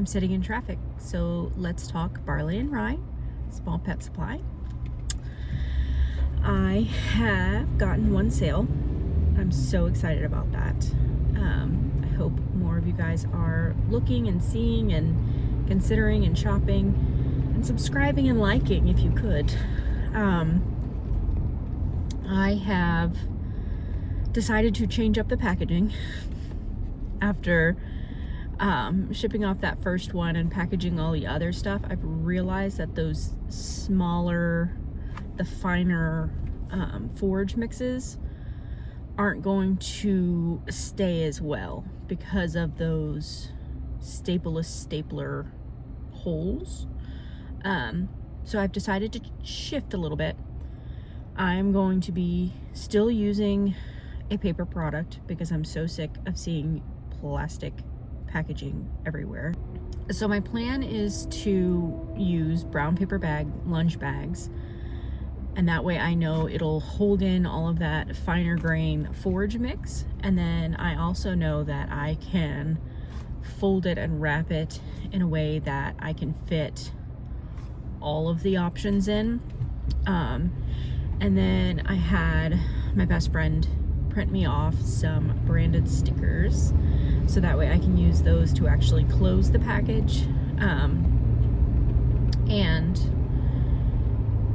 I'm sitting in traffic, so let's talk Barley and Rye, small pet supply. I have gotten one sale. I'm so excited about that. I hope more of you guys are looking and seeing and considering and shopping and subscribing and liking if you could. I have decided to change up the packaging after shipping off that first one and packaging all the other stuff. I've realized that those smaller, the finer forage mixes aren't going to stay as well because of those stapleless stapler holes. So I've decided to shift a little bit. I'm going to be still using a paper product because I'm so sick of seeing plastic packaging everywhere. So my plan is to use brown paper bag lunch bags, and that way I know it'll hold in all of that finer grain forage mix, and then I also know that I can fold it and wrap it in a way that I can fit all of the options in. And then I had my best friend print me off some branded stickers so that way I can use those to actually close the package. And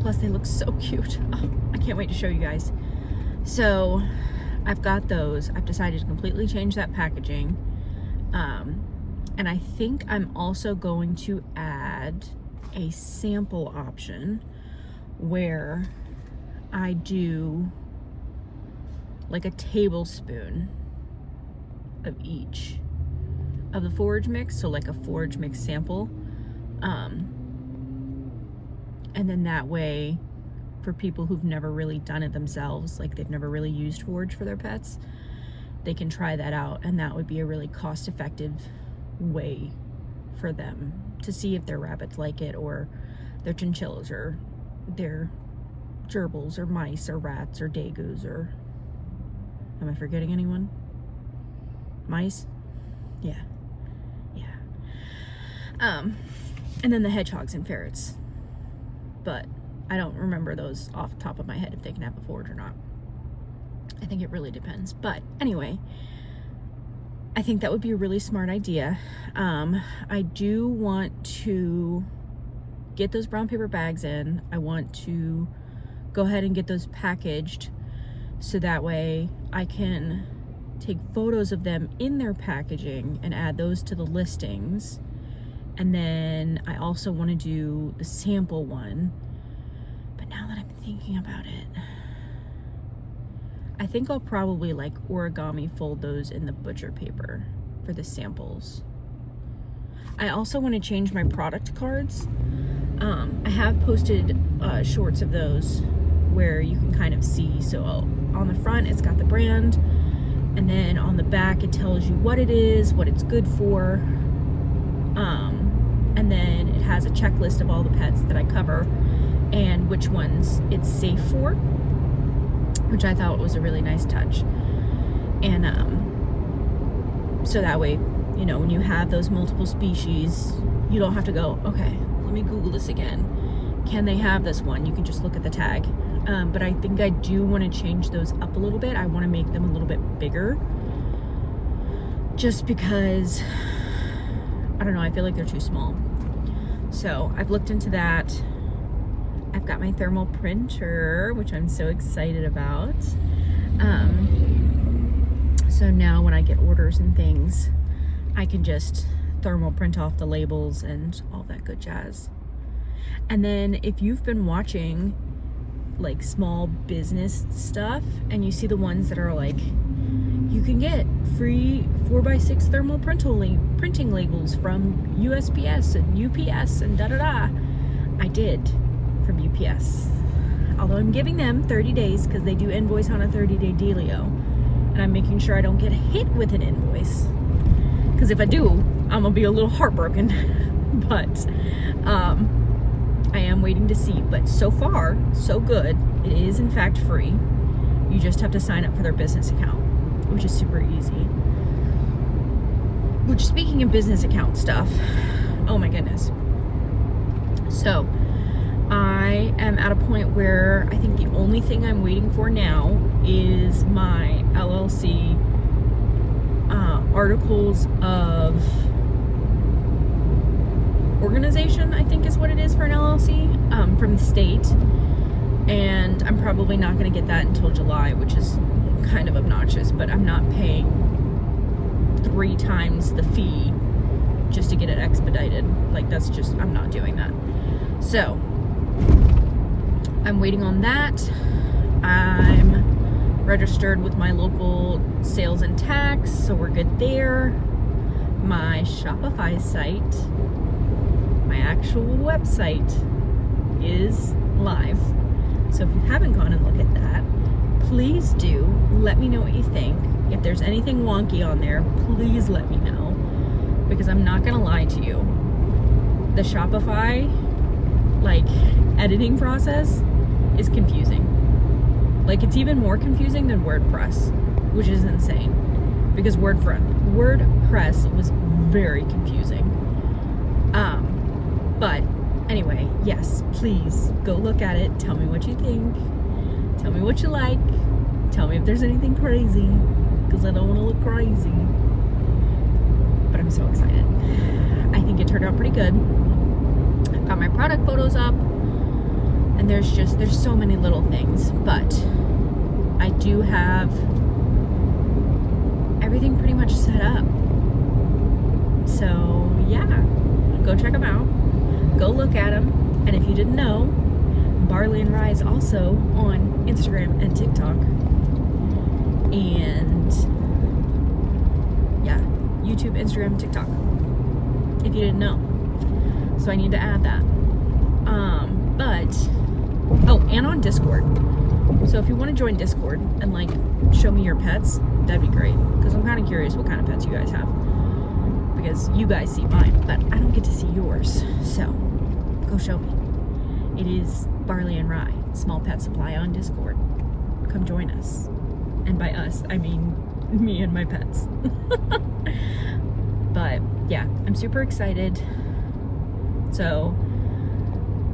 plus they look so cute. Oh, I can't wait to show you guys. So I've got those. I've decided to completely change that packaging. And I think I'm also going to add a sample option where I do like a tablespoon of each of the forage mix, so like a forage mix sample, and then that way for people who've never really done it themselves, like they've never really used forage for their pets, they can try that out, and that would be a really cost-effective way for them to see if their rabbits like it, or their chinchillas, or their gerbils, or mice, or rats, or dagoos, or am I forgetting anyone? Mice? Yeah. And then the hedgehogs and ferrets. But I don't remember those off the top of my head if they can have a forage or not. I think it really depends. But anyway, I think that would be a really smart idea. I do want to get those brown paper bags in. I want to go ahead and get those packaged so that way I can take photos of them in their packaging and add those to the listings. And then I also want to do the sample one. But now that I'm thinking about it, I think I'll probably like origami fold those in the butcher paper for the samples. I also want to change my product cards. I have posted shorts of those where you can kind of see. So on the front it's got the brand, and then on the back it tells you what it is, what it's good for, and then it has a checklist of all the pets that I cover and which ones it's safe for, which I thought was a really nice touch. And so that way, you know, when you have those multiple species, you don't have to go, okay, let me Google this again. Can they have this one? You can just look at the tag. But I think I do want to change those up a little bit. I want to make them a little bit bigger, just because, I don't know, I feel like they're too small. So I've looked into that. I've got my thermal printer, which I'm so excited about. So now when I get orders and things, I can just thermal print off the labels and all that good jazz. And then if you've been watching like small business stuff and you see the ones that are like, you can get free 4x6 thermal printing labels from USPS and UPS and da-da-da. I did from UPS. Although I'm giving them 30 days because they do invoice on a 30-day dealio. And I'm making sure I don't get hit with an invoice. Because if I do, I'm going to be a little heartbroken. But I am waiting to see. But so far, so good. It is in fact free. You just have to sign up for their business account, which is super easy. Which, speaking of business account stuff, oh my goodness. So I am at a point where I think the only thing I'm waiting for now is my LLC articles of organization, I think is what it is for an LLC, from the state. And I'm probably not going to get that until July, which is kind of obnoxious, but I'm not paying 3 times the fee just to get it expedited. Like, that's just, I'm not doing that. So I'm waiting on that. I'm registered with my local sales and tax, so we're good there. My Shopify site, my actual website, is live. So if you haven't gone and looked at that, please do. Let me know what you think. If there's anything wonky on there, please let me know, because I'm not gonna lie to you. The Shopify, like, editing process is confusing. Like, it's even more confusing than WordPress, which is insane, because WordPress was very confusing. But anyway, yes, please go look at it. Tell me what you think. Tell me what you like. Tell me if there's anything crazy, because I don't want to look crazy. But I'm so excited. I think it turned out pretty good. I've got my product photos up, and there's so many little things, but I do have everything pretty much set up. So yeah, go check them out. Go look at them. And if you didn't know, Barleyandrye is also on Instagram and TikTok. And yeah, YouTube, Instagram, TikTok. If you didn't know. So I need to add that. And on Discord. So if you want to join Discord and, like, show me your pets, that'd be great. Because I'm kind of curious what kind of pets you guys have. Because you guys see mine, but I don't get to see yours. So go show me. It is Barleyandrye, Small Pet Supply on Discord. Come join us. And by us, I mean me and my pets. But yeah, I'm super excited. So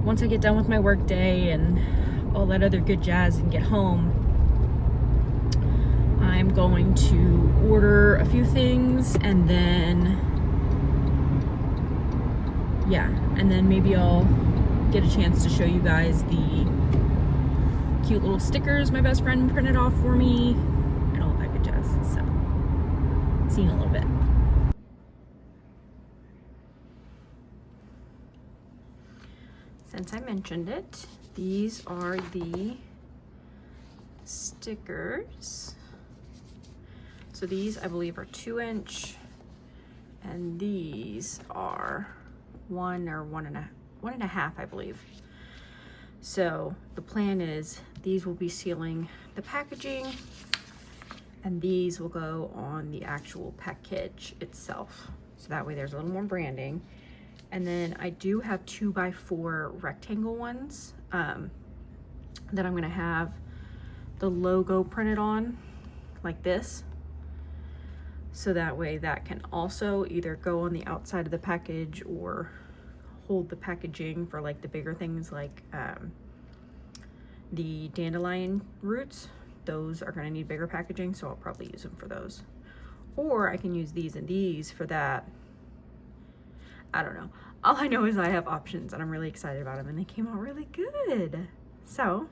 once I get done with my work day and all that other good jazz and get home, I'm going to order a few things, and then maybe I'll get a chance to show you guys the cute little stickers my best friend printed off for me and all that good jazz. So see you in a little bit. Since I mentioned it, these are the stickers. So these, I believe, are 2-inch, and these are 1 or 1.5, I believe. So the plan is these will be sealing the packaging, and these will go on the actual package itself. So that way there's a little more branding. And then I do have 2x4 rectangle ones that I'm gonna have the logo printed on like this. So that way that can also either go on the outside of the package or hold the packaging for, like, the bigger things, like the dandelion roots. Those are gonna need bigger packaging, so I'll probably use them for those. Or I can use these and these for that. I don't know. All I know is I have options, and I'm really excited about them, and they came out really good. So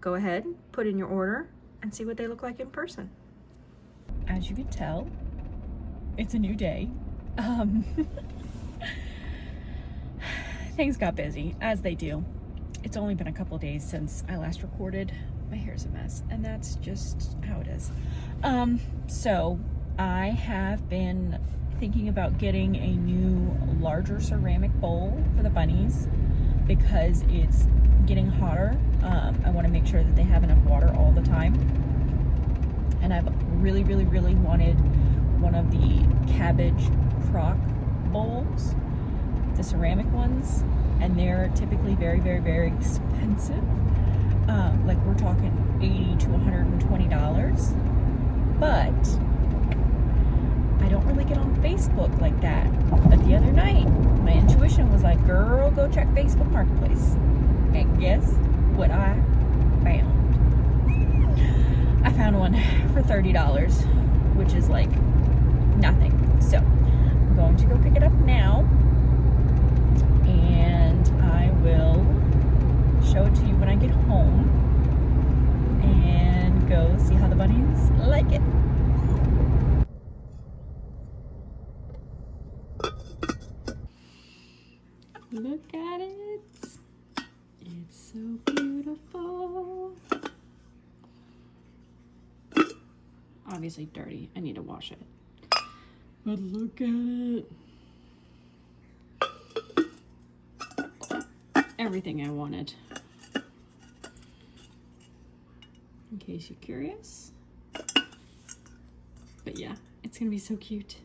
go ahead, put in your order, and see what they look like in person. As you can tell, it's a new day. Things got busy, as they do. It's only been a couple days since I last recorded. My hair's a mess, and that's just how it is. So I have been thinking about getting a new, larger ceramic bowl for the bunnies because it's getting hotter. I want to make sure that they have enough water all the time. And I've really, really, really wanted one of the cabbage crock bowls, the ceramic ones, and they're typically very, very, very expensive. Like, we're talking $80 to $120, but I don't really Facebook like that. But the other night, my intuition was like, girl, go check Facebook Marketplace. And guess what I found? I found one for $30, which is like nothing. So I'm going to go pick it up now, and I will show it to you when I get home and go see how the bunnies like it. Look at it. It's so beautiful. Obviously dirty. I need to wash it. But look at it. Everything I wanted. In case you're curious. But yeah, it's gonna be so cute.